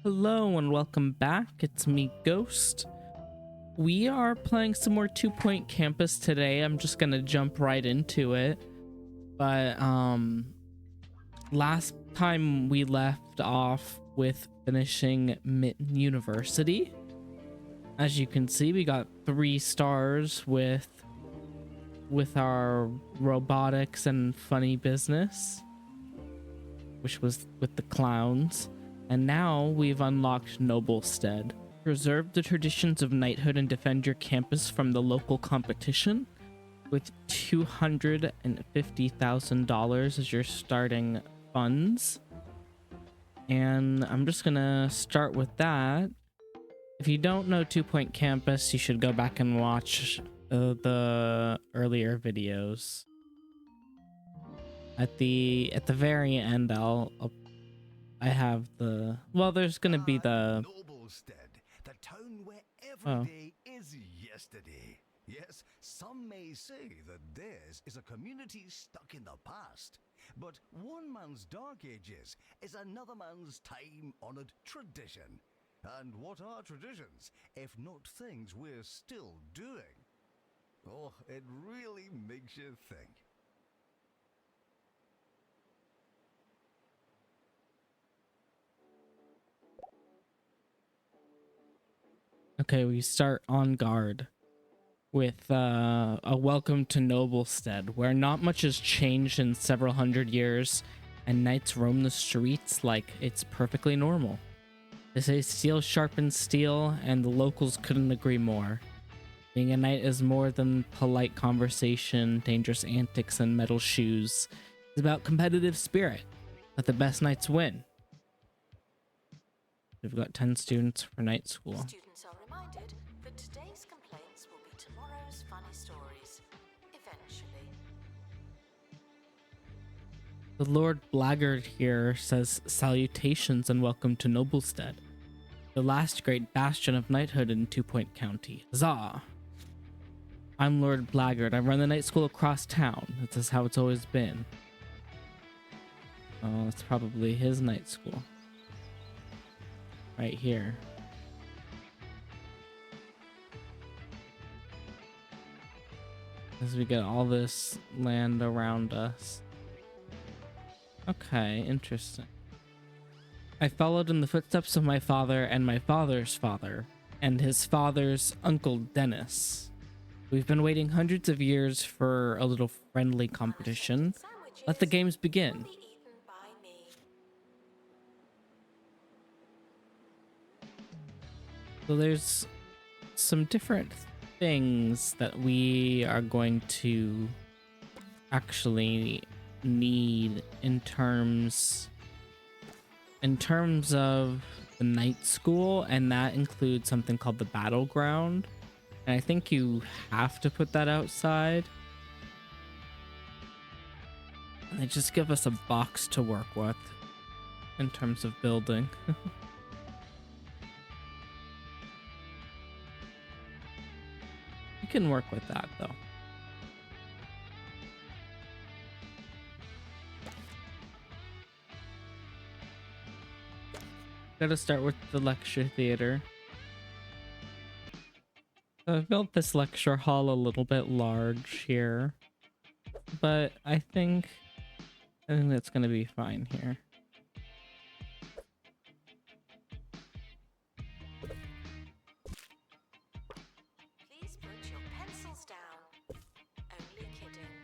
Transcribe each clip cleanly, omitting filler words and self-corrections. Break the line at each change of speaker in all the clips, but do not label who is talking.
Hello and welcome back. It's me, Ghost. We are playing some more 2 Point Campus today. I'm just gonna jump right into it. But last time we left off with finishing Mitten University. As you can see, we got 3 stars with our robotics and funny business, which was with the clowns. And now we've unlocked Noblestead. Preserve the traditions of knighthood and defend your campus from the local competition with $250,000 as your starting funds. And I'm just gonna start with that. If you don't know 2 Point Campus, you should go back and watch the earlier videos. At the very end, I have the... Well, there's gonna be the...
Noblestead, the town where every day is yesterday. Yes, some may say that theirs is a community stuck in the past. But one man's dark ages is another man's time-honored tradition. And what are traditions, if not things we're still doing? Oh, it really makes you think.
Okay, we start on guard with a welcome to Noblestead, where not much has changed in several hundred years, and knights roam the streets like it's perfectly normal. They say steel sharpens steel, and the locals couldn't agree more. Being a knight is more than polite conversation, dangerous antics, and metal shoes. It's about competitive spirit. Let the best knights win. We've got 10 students for night school.
Students are reminded that today's complaints will be tomorrow's funny stories, eventually.
The Lord Blackguard here says salutations and welcome to Noblestead, the last great bastion of knighthood in 2 Point County. Huzzah! I'm Lord Blackguard. I run the night school across town. This is how it's always been. Oh, it's probably his night school. Right here. As we get all this land around us. Okay, interesting. I followed in the footsteps of my father and my father's father, and his father's Uncle Dennis. We've been waiting hundreds of years for a little friendly competition. Let the games begin. So there's some different things that we are going to actually need in terms of the night school, and that includes something called the battleground. And I think you have to put that outside. And they just give us a box to work with in terms of building. You can work with that though. Gotta start with the lecture theater. So I've built this lecture hall a little bit large here, but I think that's gonna be fine here.
Please put your pencils down. Only kidding.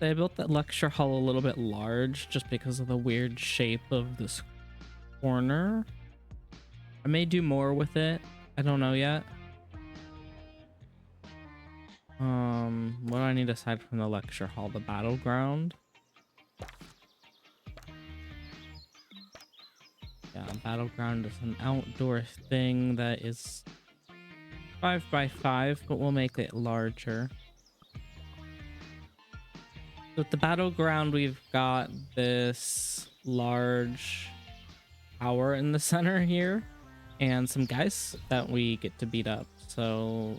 They built that lecture hall a little bit large just because of the weird shape of this corner. I may do more with it. I don't know yet. What do I need aside from the lecture hall? The battleground. Yeah, battleground is an outdoor thing that is 5 by 5, but we'll make it larger. With the battleground, we've got this large tower in the center here and some guys that we get to beat up. So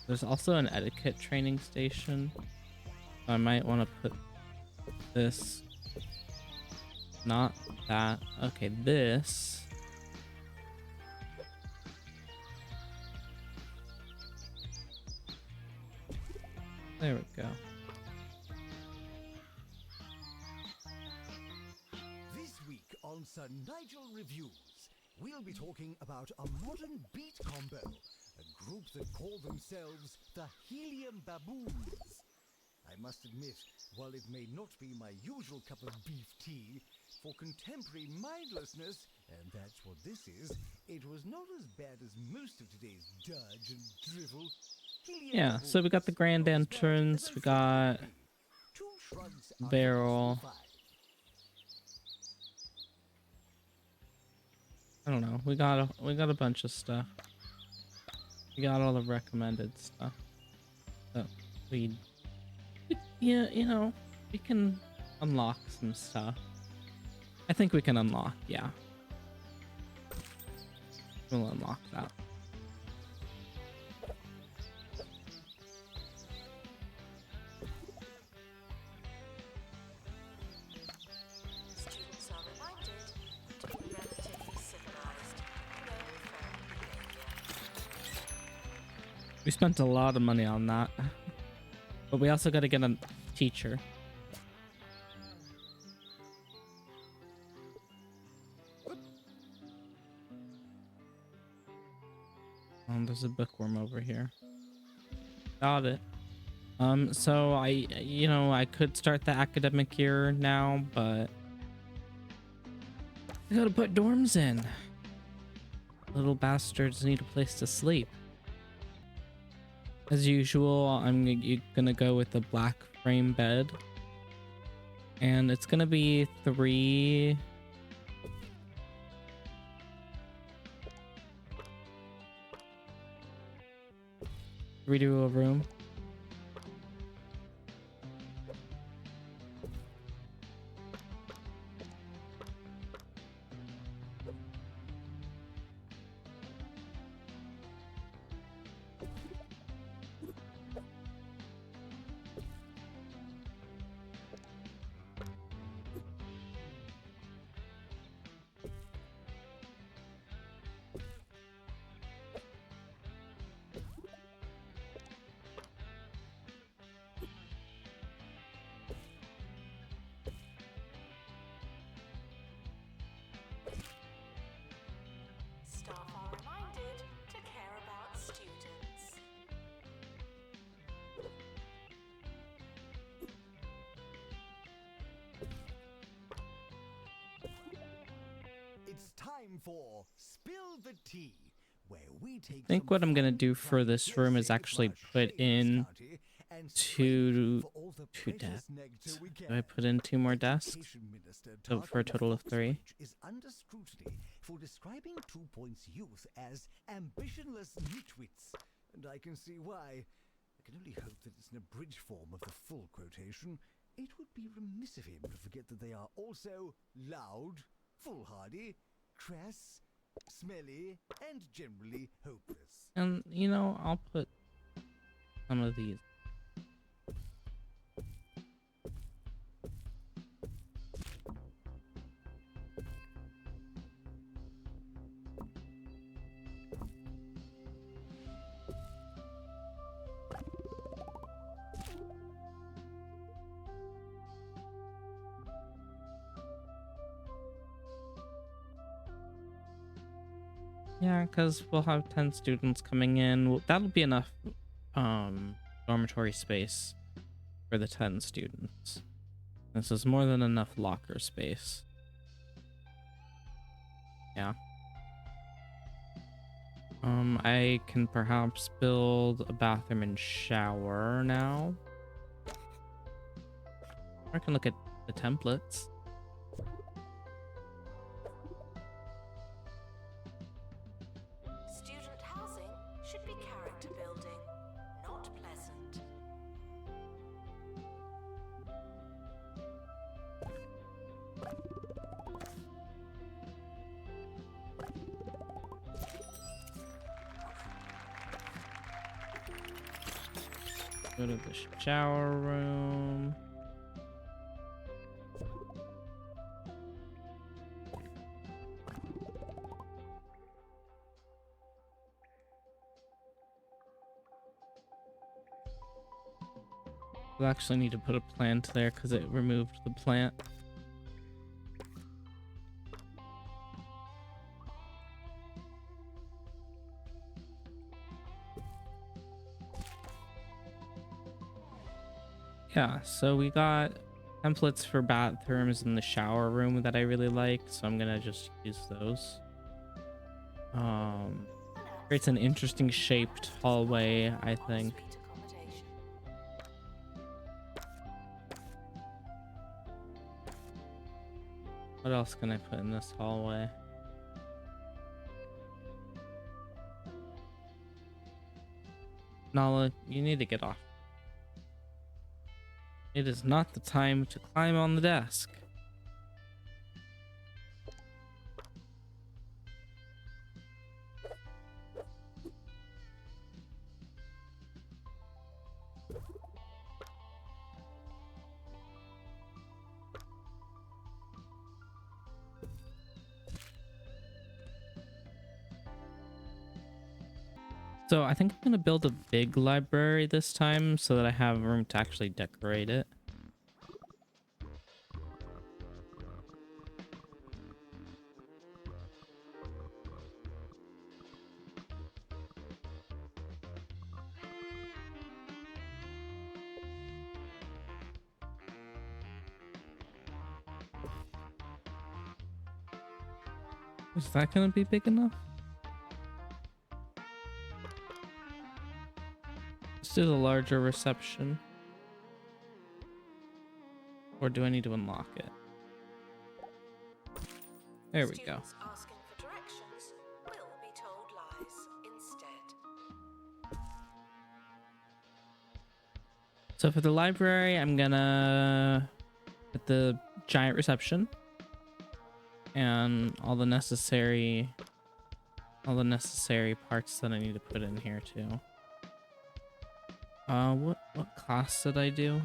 there's also an etiquette training station. I might want to put this, not that. Okay, this. There we go.
This week on Sir Nigel Reviews, we'll be talking about a modern beat combo, a group that call themselves the Helium Baboons. I must admit, while it may not be my usual cup of beef tea, for contemporary mindlessness, and that's what this is, it was not as bad as most of today's dudge and drivel. Helium
Yeah, so we got the grand entrance, we got barrel. I don't know. We got a bunch of stuff. We got all the recommended stuff. So yeah, you know, we can unlock some stuff. I think we can unlock, yeah. We'll unlock that.
Students are reminded to be relatively civilized. No phone behavior.
We spent a lot of money on that. But we also got to get a teacher. There's a bookworm over here. Got it. So I could start the academic year now, but I gotta put dorms in. Little bastards need a place to sleep. As usual, I'm gonna go with the black frame bed. And it's gonna be 3 to a room.
Staff are reminded to care about students.
It's time for Spill the Tea, where we take
I think what I'm gonna do for this room is actually put in two desks. Do I put in 2 more desks? So for a total of 3.
Is under scrutiny for describing 2 Points youth as ambitionless nitwits, and I can see why. I can only hope that it's an abridged form of the full quotation. It would be remiss of him to forget that they are also loud, foolhardy, crass, smelly, and generally hopeless.
And I'll put some of these. Yeah, because we'll have 10 students coming in. That'll be enough dormitory space for the 10 students. This is more than enough locker space. Yeah. I can perhaps build a bathroom and shower now. I can look at the templates.
Student housing should be character building, not pleasant.
Go to the shower room. We'll actually need to put a plant there because it removed the plant. Yeah, so we got templates for bathrooms in the shower room that I really like, so I'm gonna just use those. Creates an interesting shaped hallway, I think.
Suite accommodation.
What else can I put in this hallway? Nala, you need to get off. It is not the time to climb on the desk. So I think I'm gonna build a big library this time so that I have room to actually decorate it. Is that gonna be big enough? Let's do the larger reception. Or do I need to unlock it? There we go.
Students asking for directions will be told lies instead.
So for the library, I'm gonna put the giant reception and all the necessary parts that I need to put in here too. What class did I do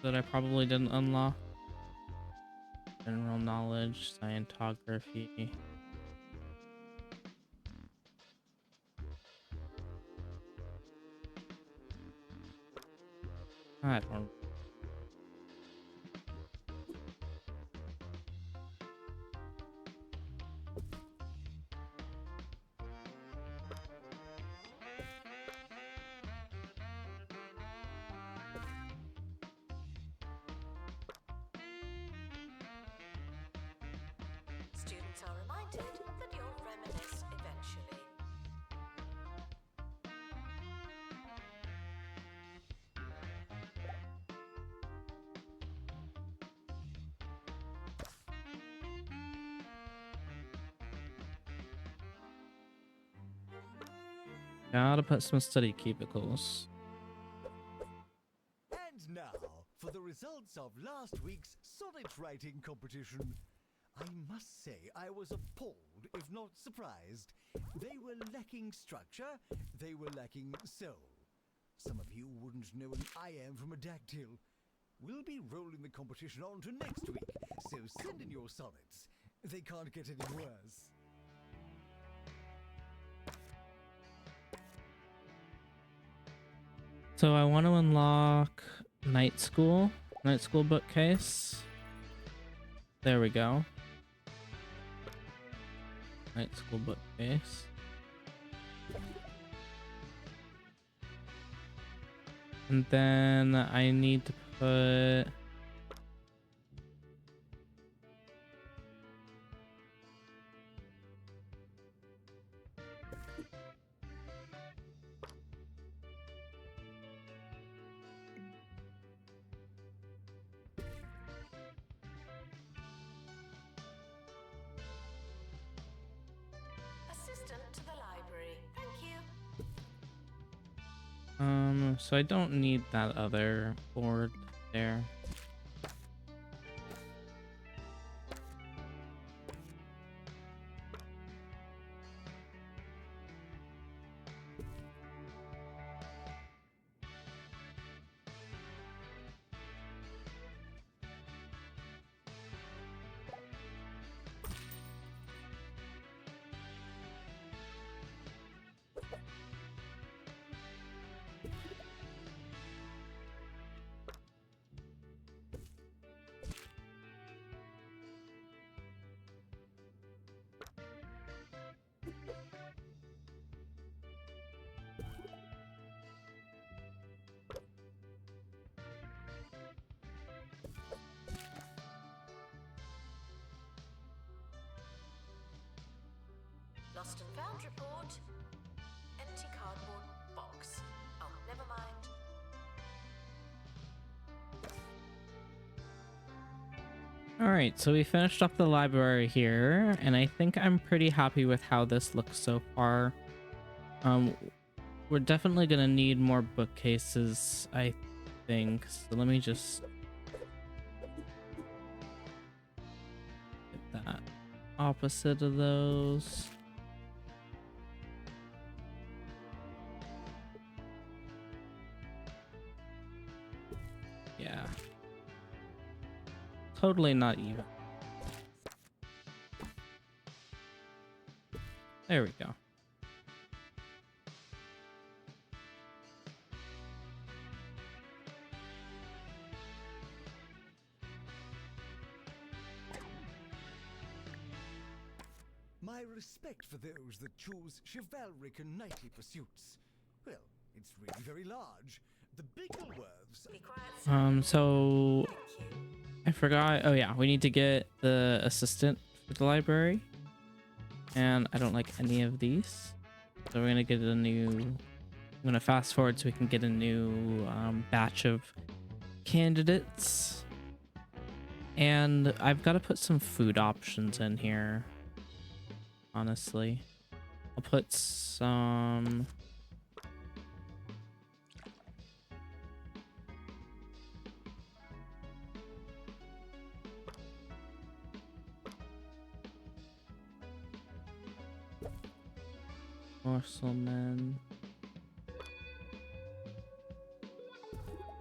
that I probably didn't unlock? General knowledge, scientography. I don't.
Students are reminded that you'll reminisce eventually.
Gotta put some study cubicles.
And now, for the results of last week's sonnet writing competition. I must say I was appalled, if not surprised. They were lacking structure, they were lacking soul. Some of you wouldn't know an I am from a dactyl. We'll be rolling the competition on to next week, so send in your sonnets. They can't get any worse.
So I want to unlock night school bookcase. There we go. Night school bookcase. And then I need to put...
Assistant to the library. Thank you.
So I don't need that other board there.
Lost and found report. Empty cardboard box. Oh, never mind.
All right, so we finished up the library here, and I think I'm pretty happy with how this looks so far. We're definitely gonna need more bookcases, I think. So let me just get that opposite of those. Yeah. Totally not even. There we go.
My respect for those that choose chivalric and knightly pursuits. Well, it's really very large. The Bigglesworths.
Be quiet, sir.
So
Thank you.
I forgot. Oh yeah, we need to get the assistant for the library. And I don't like any of these. So we're gonna get a new... I'm gonna fast forward so we can get a new batch of candidates. And I've got to put some food options in here. Honestly. I'll put some... Morselman.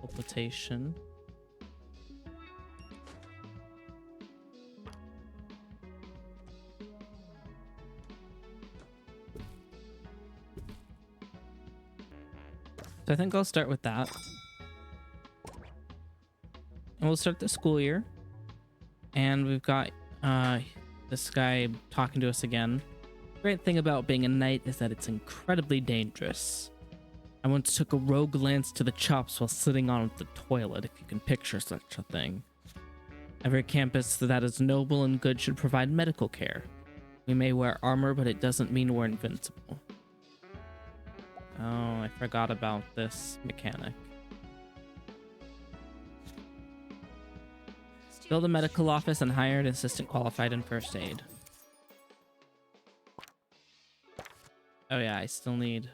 Palpitation. So I think I'll start with that. And we'll start the school year. And we've got this guy talking to us again. Great thing about being a knight is that it's incredibly dangerous. I once took a rogue lance to the chops while sitting on the toilet, if you can picture such a thing. Every campus that is noble and good should provide medical care. We may wear armor, but it doesn't mean we're invincible. Oh, I forgot about this mechanic. Build a medical office and hire an assistant qualified in first aid. Oh yeah, I still need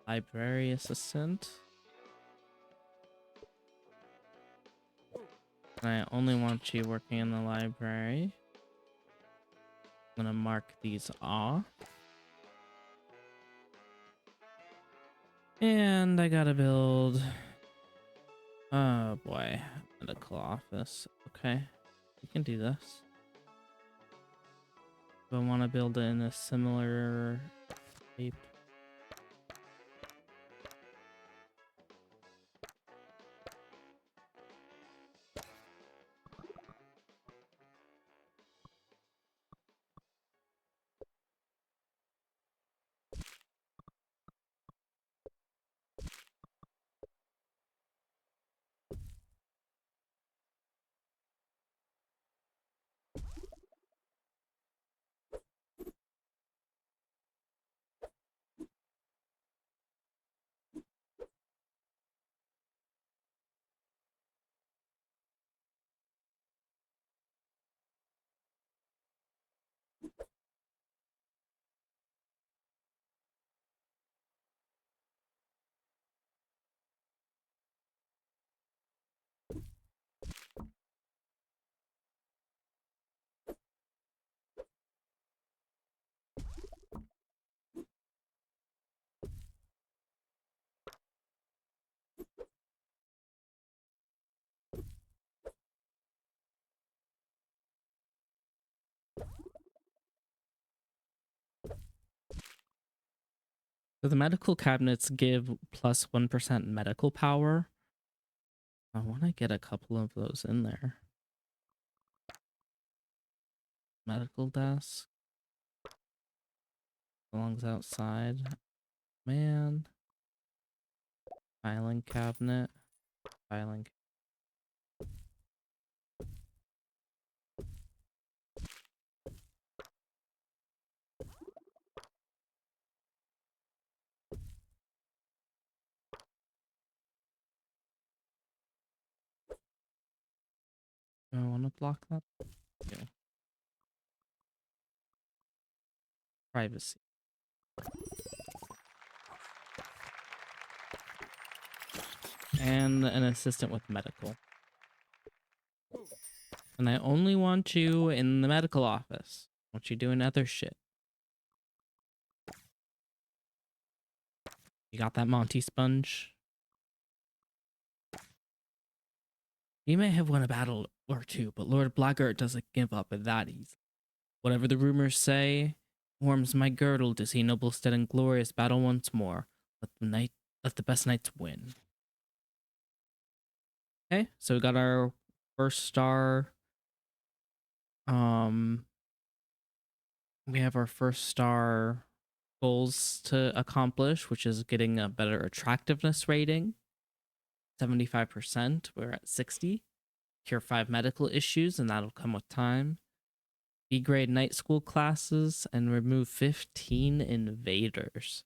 library assistant. I only want you working in the library. I'm gonna mark these off. And I gotta build... Oh boy, medical office. Okay, we can do this. Do I want to build it in a similar shape? So the medical cabinets give plus 1% medical power. I want to get a couple of those in there. Medical desk belongs outside. Man. Filing cabinet. Filing. Do I want to block that? Yeah. Privacy. And an assistant with medical. And I only want you in the medical office. I want you doing other shit. You got that Monty sponge? You may have won a battle or two, but Lord Blackguard doesn't give up at that easy. Whatever the rumors say, warms my girdle to see Noblestead in glorious battle once more. Let the best knights win. Okay, so we got our first star. We have our first star goals to accomplish, which is getting a better attractiveness rating. 75%. We're at 60. Cure 5 medical issues, and that'll come with time. B-grade night school classes, and remove 15 invaders.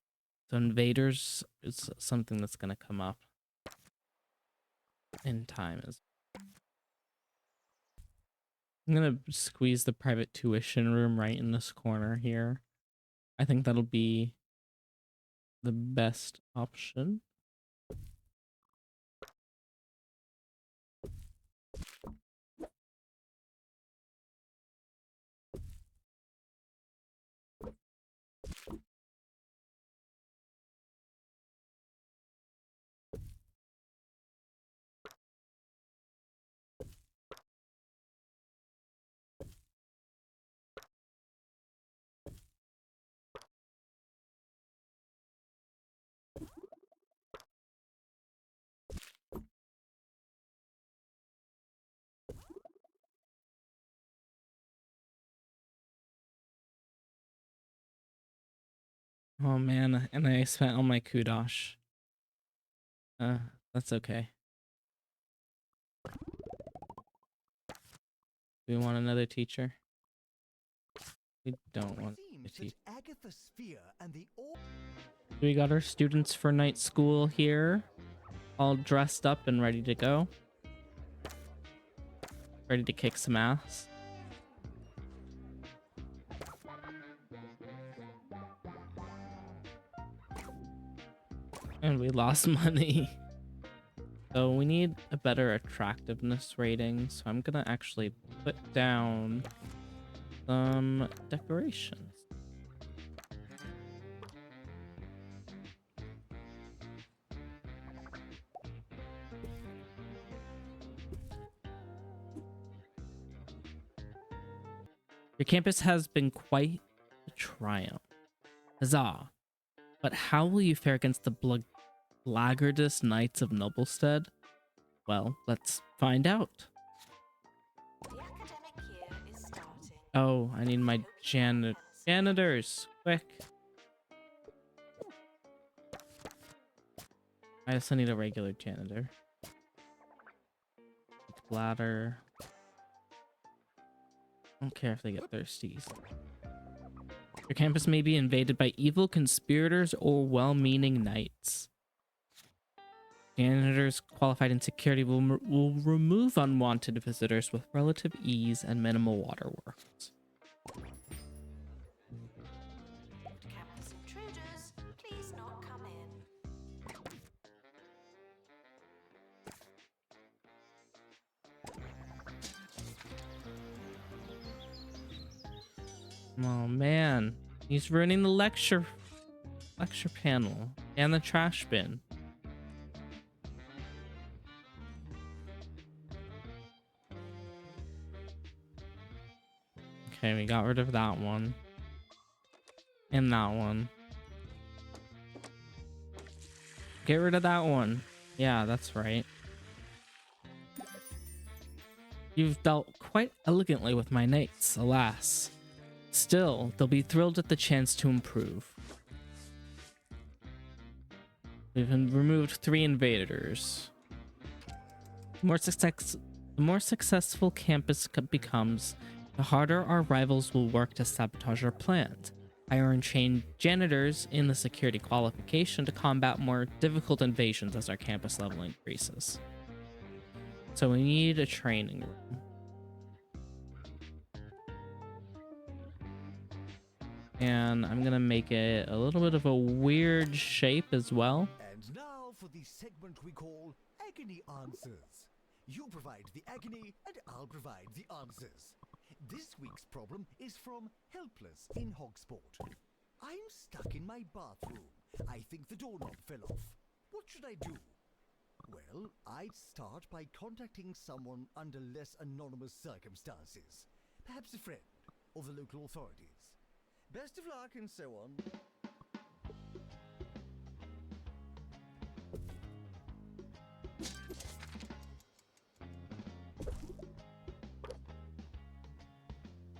So invaders is something that's going to come up in time. I'm going to squeeze the private tuition room right in this corner here. I think that'll be the best option. Oh man, and I spent all my kudosh. That's okay. Do we want another teacher? We don't want a teacher. We got our students for night school here, all dressed up and ready to go. Ready to kick some ass. And we lost money. So we need a better attractiveness rating. So I'm gonna actually put down some decorations. Your campus has been quite a triumph. Huzzah! But how will you fare against the blackguardest knights of Noblestead? Well, let's find out.
The academic year is starting.
Oh, I need my janitors, quick. I also need a regular janitor. Bladder. I don't care if they get thirsties. Your campus may be invaded by evil conspirators or well-meaning knights. Janitors qualified in security will remove unwanted visitors with relative ease and minimal waterworks.
Campus intruders, please not come in.
Oh man, he's ruining the lecture panel and the trash bin. Okay, we got rid of that one. And that one. Get rid of that one. Yeah, that's right. You've dealt quite elegantly with my knights, alas. Still, they'll be thrilled at the chance to improve. We've removed 3 invaders. The more successful campus becomes, the harder our rivals will work to sabotage our plans. Iron Chain janitors in the security qualification to combat more difficult invasions as our campus level increases. So we need a training room. And I'm gonna make it a little bit of a weird shape as well.
And now for the segment we call Agony Answers. You provide the agony and I'll provide the answers. This week's problem is from Helpless in Hogsport. I'm stuck in my bathroom. I think the doorknob fell off. What should I do? Well, I'd start by contacting someone under less anonymous circumstances. Perhaps a friend or the local authorities. Best of luck and so on.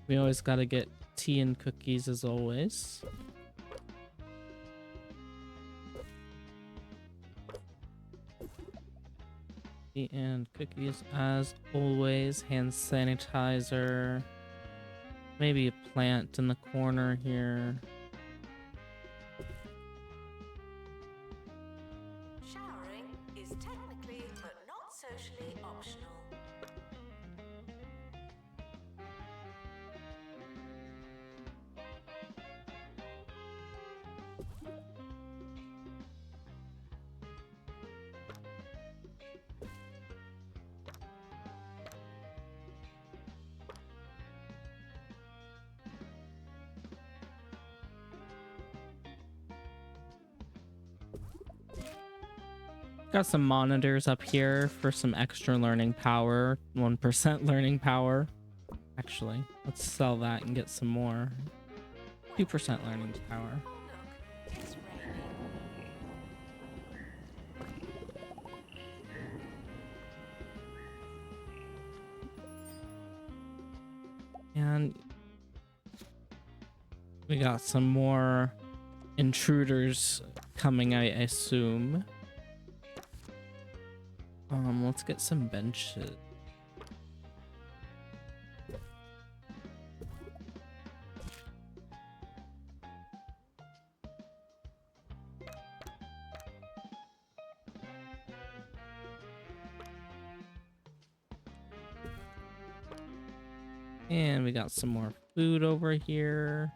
We always gotta get tea and cookies as always. Tea and cookies as always. Hand sanitizer. Maybe a plant in the corner here.
Showering is technically but not socially optional.
Got some monitors up here for some extra learning power. 1% learning power. Actually, let's sell that and get some more. 2% learning power.
Oh look, it's raining.
And we got some more intruders coming, I assume. Let's get some benches. And we got some more food over here.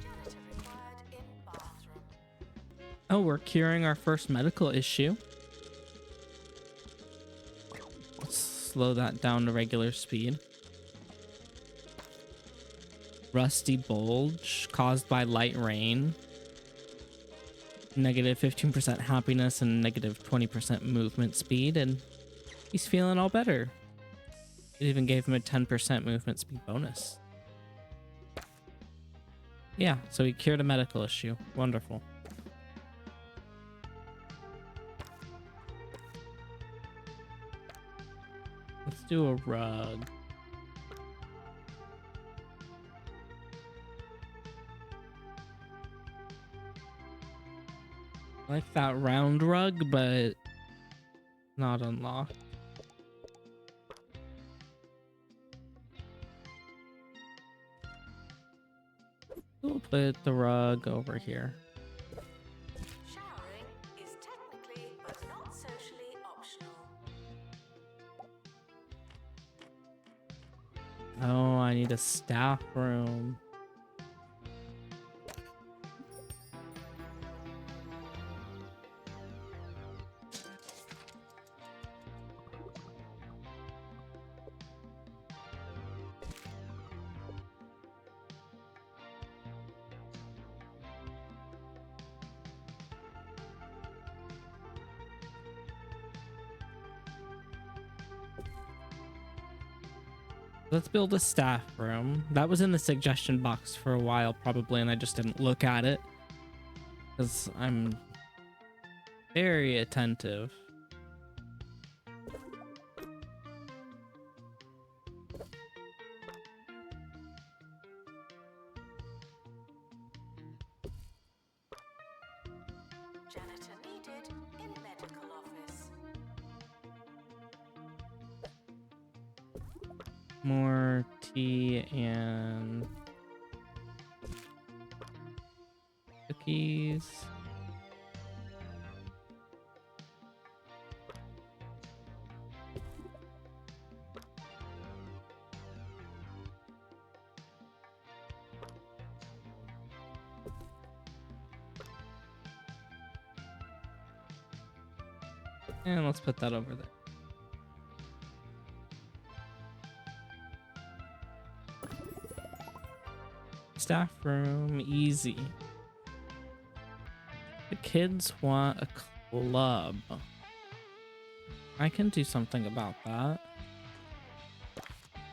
Janitor required in bathroom.
Oh, we're curing our first medical issue. Let's slow that down to regular speed. Rusty bulge caused by light rain. Negative 15% happiness and negative 20% movement speed, and he's feeling all better. It even gave him a 10% movement speed bonus. Yeah, so he cured a medical issue. Wonderful. Let's do a rug. I like that round rug, but not unlocked. We'll put the rug over here.
Showering is technically but not socially optional.
Oh, I need a staff room. Let's build a staff room. That was in the suggestion box for a while, probably, and I just didn't look at it because I'm very attentive.
Janitor needed in medical office.
More tea and cookies. And let's put that over there. Staff room, easy. The kids want a club. I can do something about that.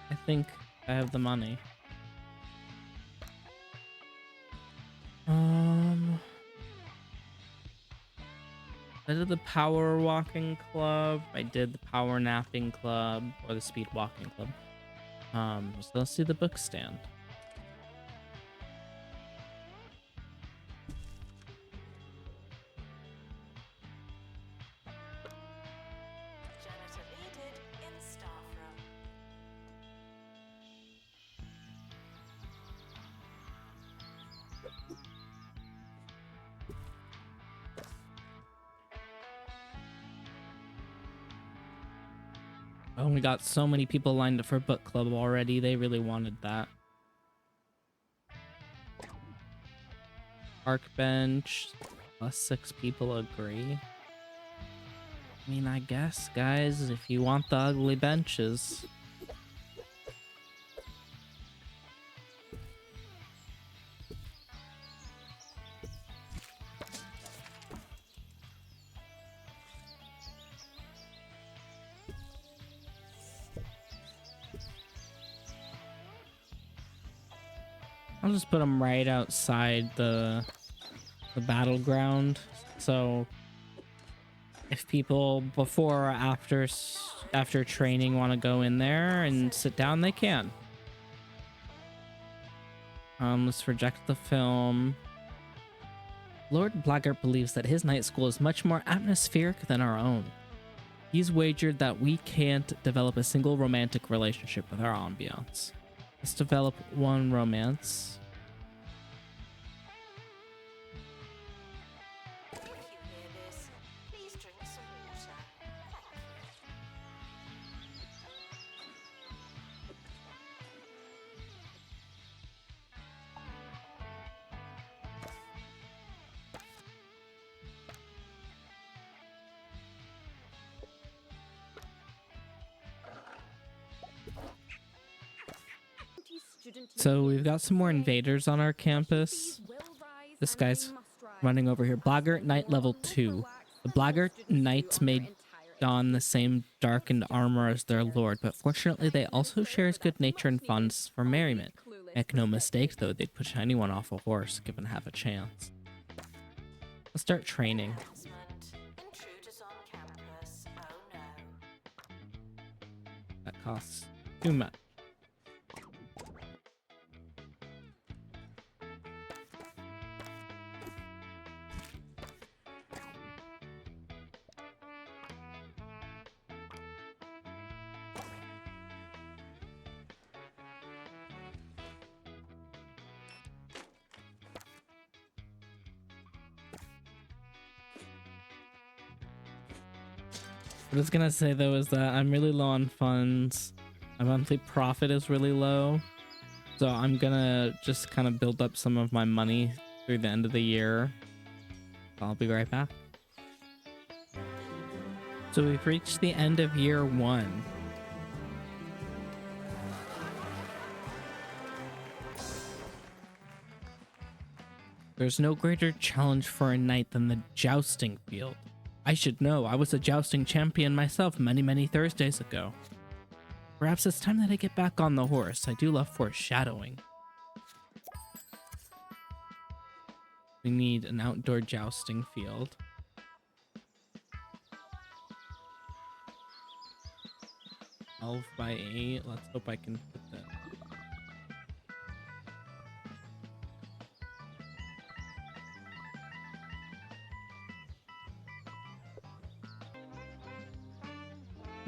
I think I have the money. I did the power walking club. I did the power napping club or the speed walking club. So let's do the book stand.
Janitor needed in staff room.
Oh, we got so many people lined up for book club already. They really wanted that. Park bench. Plus 6 people agree. I mean, I guess, guys, if you want the ugly benches. I'll just put them right outside the battleground. So if people before or after training want to go in there and sit down, they can. Let's reject the film. Lord Blaggart believes that his night school is much more atmospheric than our own. He's wagered that we can't develop a single romantic relationship with our ambiance. Let's develop one romance.
If you hear this, please drink some water.
So we've got some more invaders on our campus. This guy's running over here. Blaggart Knight level 2. The Blaggart Knights may don the same darkened armor as their lord, but fortunately they also share his good nature and fondness for merriment. Make no mistake though, they'd push anyone off a horse given half a chance. Let's start training.
Announcement. Intruders on campus. Oh no.
That costs too much. What I was gonna say though is that I'm really low on funds. My monthly profit is really low. So I'm gonna just kind of build up some of my money through the end of the year. I'll be right back. So we've reached the end of year 1. There's no greater challenge for a knight than the jousting field. I should know, I was a jousting champion myself many Thursdays ago. Perhaps it's time that I get back on the horse. I do love foreshadowing. We need an outdoor jousting field. 12 by 8. Let's hope I can put that.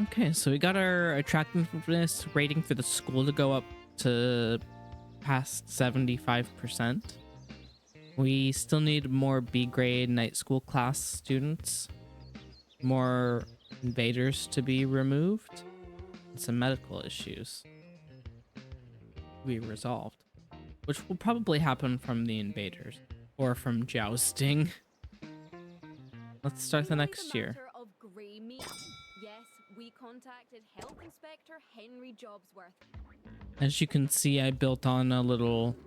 Okay, so we got our attractiveness rating for the school to go up to past 75%. We still need more B grade night school class students, more invaders to be removed, and some medical issues to be resolved, which will probably happen from the invaders or from jousting. Let's start the next year.
Matter of grey meat. Yes, we contacted Health Inspector Henry Jobsworth.
As you can see, I built on a little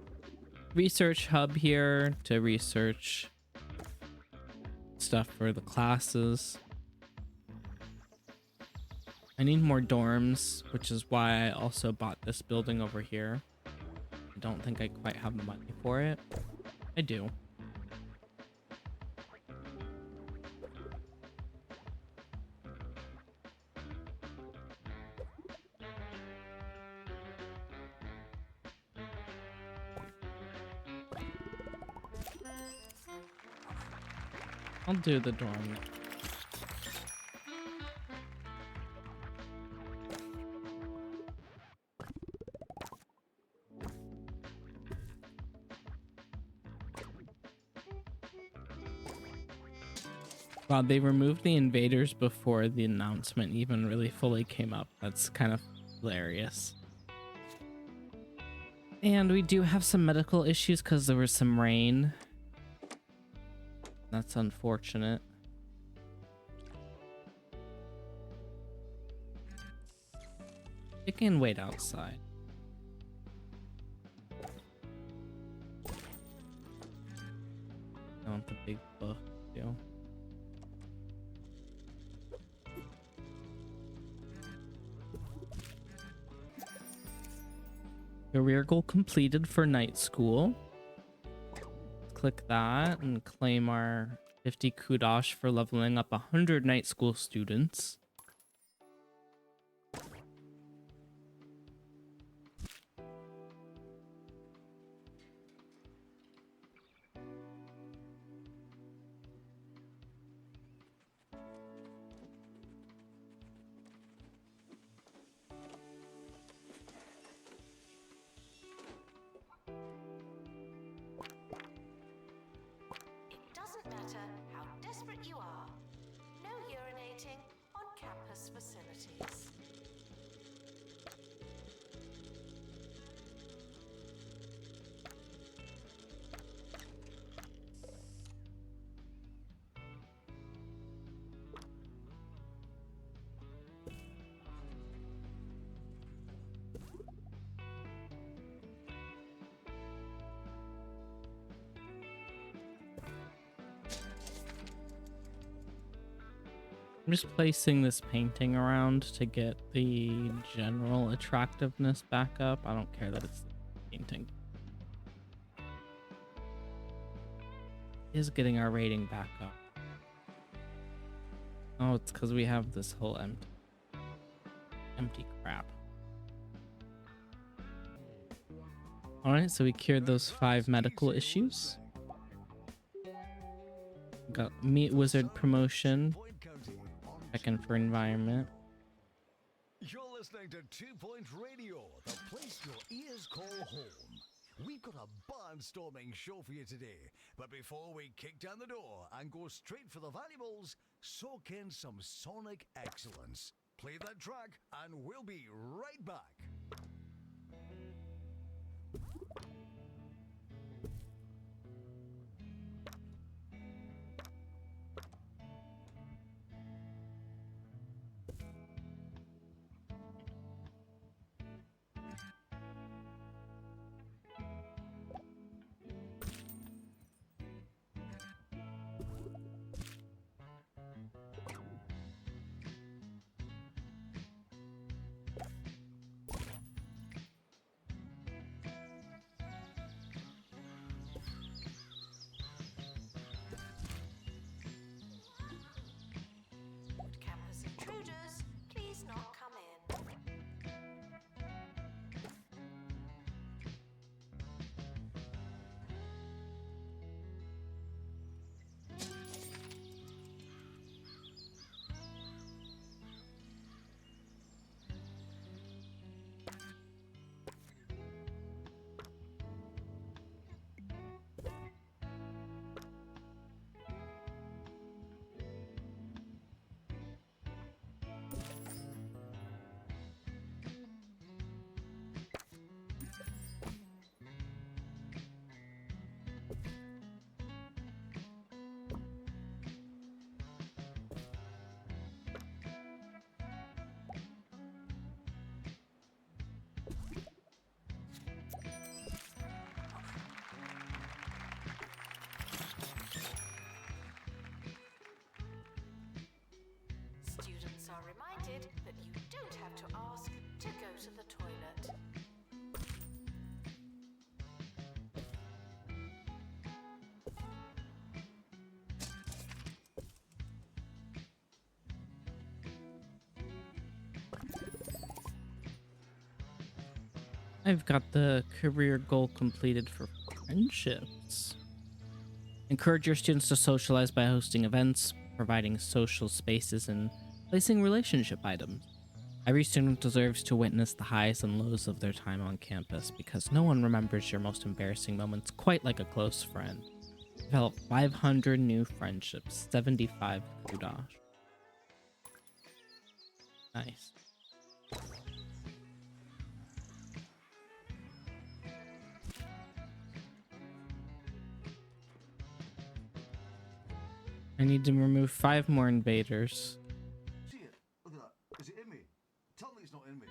research hub here to research stuff for the classes. I need more dorms, which is why I also bought this building over here. I don't think I quite have the money for it. I do. I'll do the dorm. Wow, they removed the invaders before the announcement even really fully came up. That's kind of hilarious. And we do have some medical issues because there was some rain. That's unfortunate. You can wait outside. I want the big book too. Career goal completed for night school. Click that and claim our 50 kudos for leveling up 100 night school students.
It doesn't matter how desperate you are. No urinating on campus facilities.
I'm just placing this painting around to get the general attractiveness back up. I don't care that it's painting. It is getting our rating back up. Oh, it's because we have this whole empty crap. Alright, so we cured those 5 medical issues. Got Meat Wizard promotion. Second for environment.
You're listening to 2 Point Radio, the place your ears call home. We've got a barnstorming show for you today, but before we kick down the door and go straight for the valuables, soak in some sonic excellence. Play that track and we'll be right back.
to go to the toilet.
I've got the career goal completed for friendships. Encourage your students to socialize by hosting events, providing social spaces, and placing relationship items. Every student deserves to witness the highs and lows of their time on campus because no one remembers your most embarrassing moments quite like a close friend. Develop 500 new friendships, 75 kudos. Nice. I need to remove 5 more invaders.
See it? Look at that. Is it in me? Tell me it's not in me.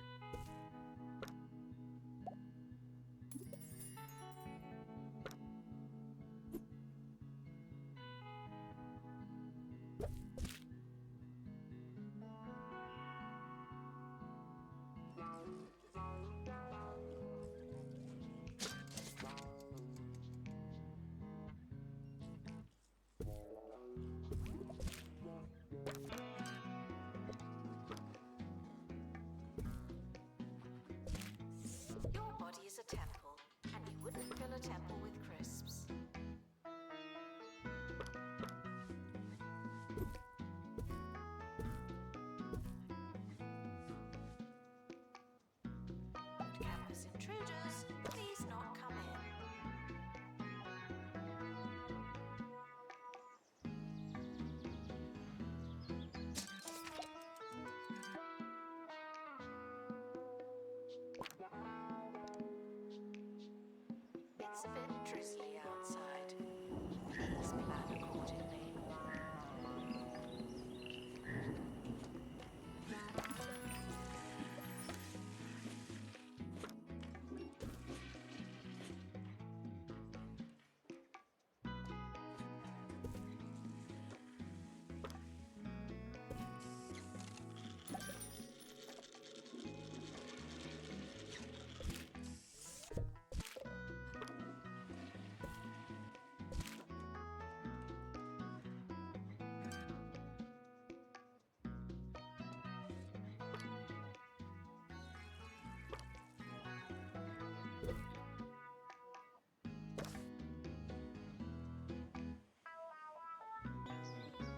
Your body is a temple, and you wouldn't fill a temple with crisps. Campus intruders, please not come in. It's a bit drizzly outside. Please plan accordingly.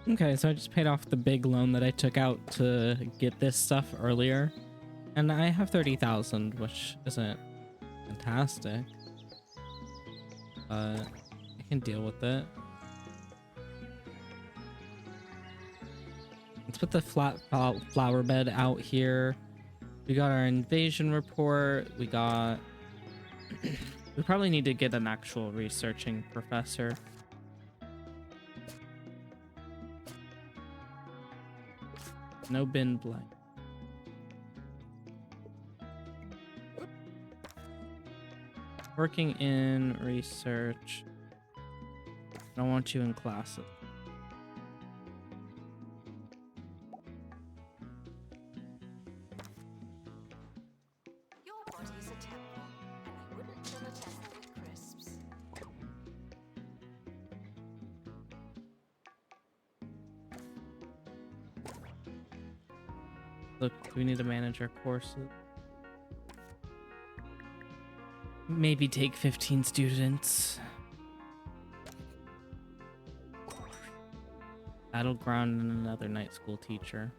Okay, so I just paid off the big loan that I took out to get this stuff earlier. And I have 30,000, which isn't fantastic. But I can deal with it. Let's put the flower bed out here. We got our invasion report. We got... we probably need to get an actual researching professor. No bin blank. Working in research. I don't want you in classes.
Your body's a temple, and you wouldn't fill a temple with crisps.
Look, we need to manage our courses. Maybe take 15 students. Battleground and another night school teacher.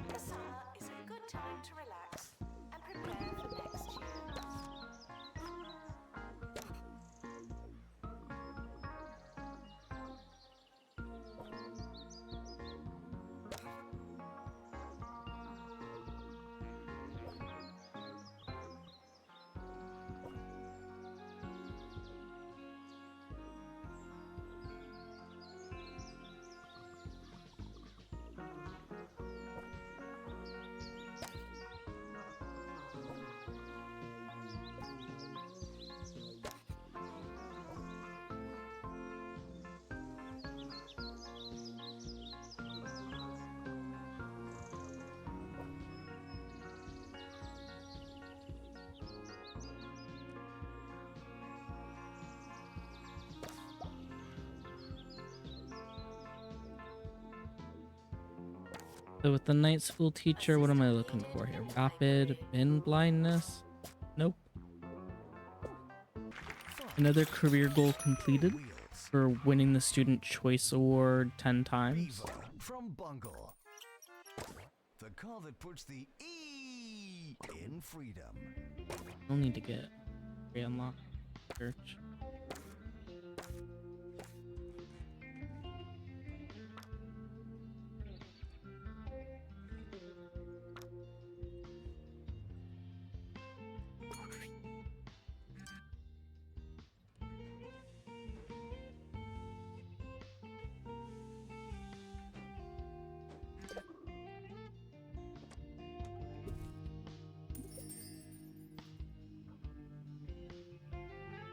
The summer is a good time to relax and prepare for next year.
So with the night school teacher, what am I looking for here? Rapid bin blindness? Nope. Another career goal completed
Wheels.
for winning the Student Choice Award 10 times.
Beaver from Bungle. The car that puts the E in freedom.
We'll need to get unlocked church.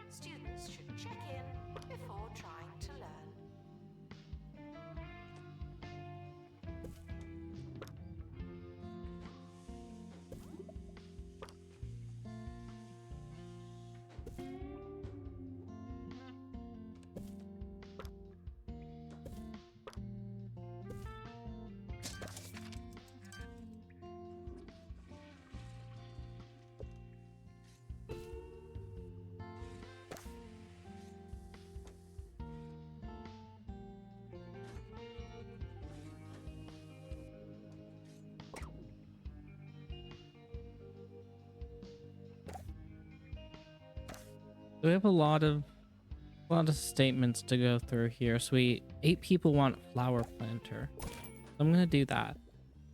Students should check in before trying to learn.
We have a lot of statements to go through here. So 8 people want flower planter. I'm gonna do that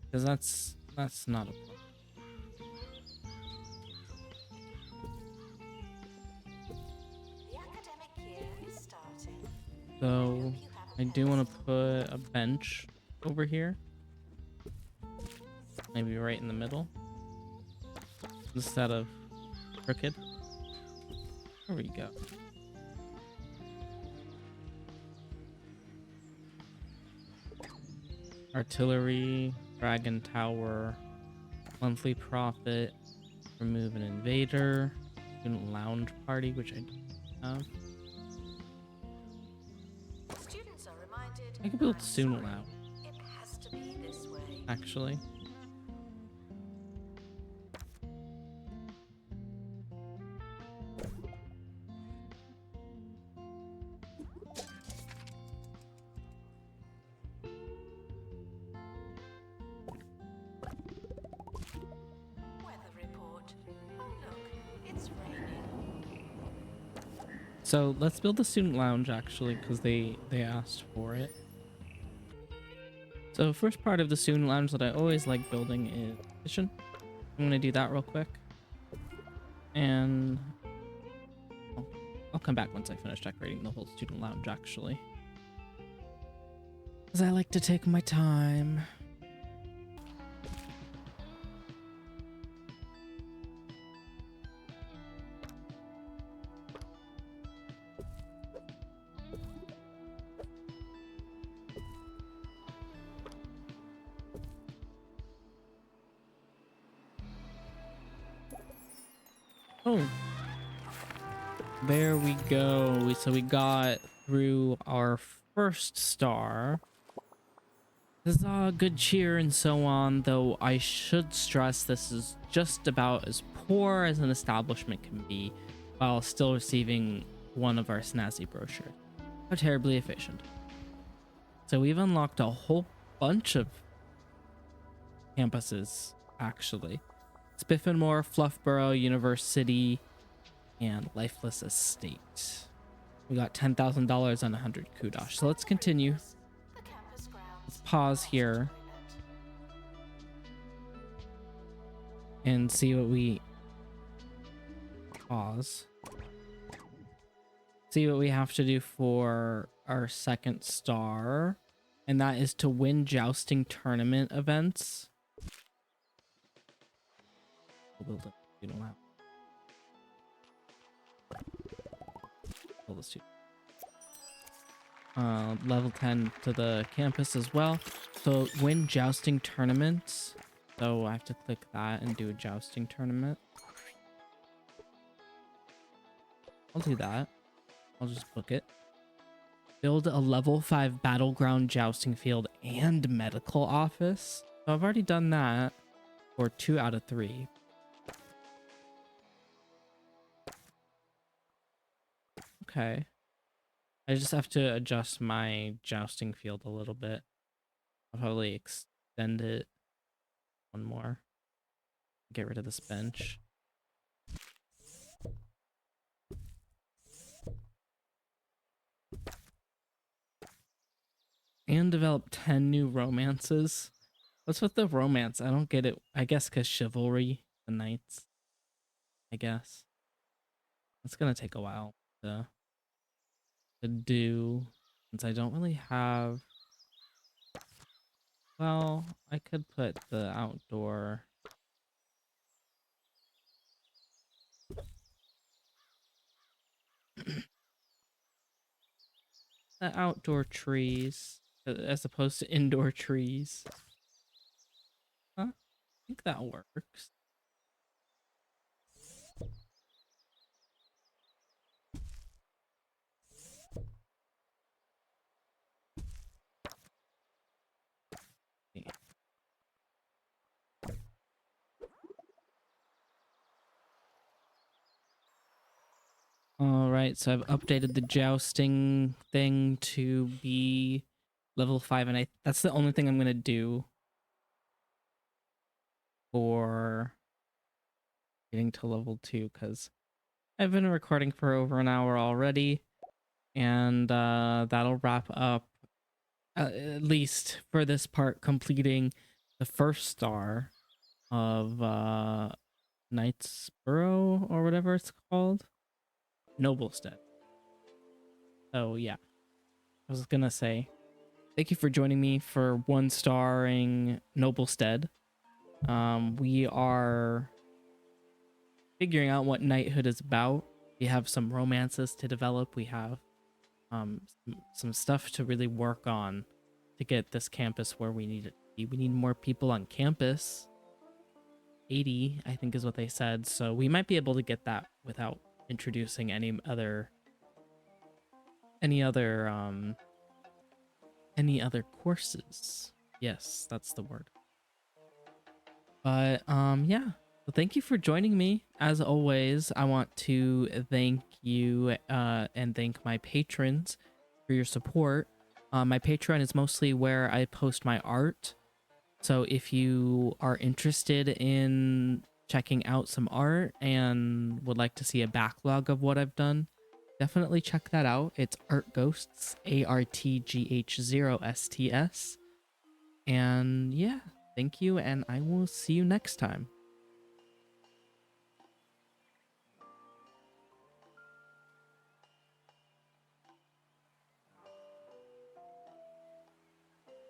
because that's not a problem.
The academic year is starting.
So I do want to put a bench over here, maybe right in the middle instead of crooked. There we go. Artillery, dragon tower, monthly profit, remove an invader, student lounge party, which I don't have.
Students are reminded.
I could build
"I'm
student
sorry,
lounge,
It has to be this way."
actually.
Weather report. Oh look, it's raining.
So let's build the student lounge actually, because they asked for it. So first part of the student lounge that I always like building is kitchen. I'm gonna do that real quick, and I'll come back once I finish decorating the whole student lounge actually, because I like to take my time. Oh, there we go. So we got through our first star. Huzzah, good cheer and so on, though I should stress this is just about as poor as an establishment can be while still receiving one of our snazzy brochures. How terribly efficient. So we've unlocked a whole bunch of campuses, actually. Spiffenmore, Fluffborough, University, and Lifeless Estate. We got $10,000 on 100 kudosh. So let's continue.
The campus grounds.
Let's pause here and see what we see what we have to do for our second star, and that is to win jousting tournament events. We'll build it. We don't have. Build this too. Level 10 to the campus as well. So win jousting tournaments. So I have to click that and do a jousting tournament. I'll do that. I'll just book it. Build a level 5 battleground jousting field and medical office. So I've already done that for 2 out of 3. Okay. I just have to adjust my jousting field a little bit. I'll probably extend it one more. Get rid of this bench. And develop 10 new romances. What's with the romance? I don't get it. I guess because chivalry, the knights. I guess. It's gonna take a while to do, since I don't really have... Well, I could put the outdoor... the outdoor trees as opposed to indoor trees. Huh? I think that works. Yeah. All right, so I've updated the jousting thing to be level 5, and that's the only thing I'm gonna do for getting to level 2, because I've been recording for over an hour already, and that'll wrap up, at least for this part, completing the first star of Knightsboro, or whatever it's called. Noblestead. So yeah, I was gonna say, thank you for joining me for 1 starring Noblestead. We are figuring out what knighthood is about. We have some romances to develop. We have some stuff to really work on to get this campus where we need it to be. We need more people on campus. 80, I think, is what they said. So we might be able to get that without introducing any other courses. Yes, that's the word. But yeah. Well, thank you for joining me. As always, I want to thank you and thank my patrons for your support. My Patreon is mostly where I post my art. So if you are interested in checking out some art and would like to see a backlog of what I've done, definitely check that out. It's Art Ghosts, ARTGH0STS. And yeah, thank you, and I will see you next time.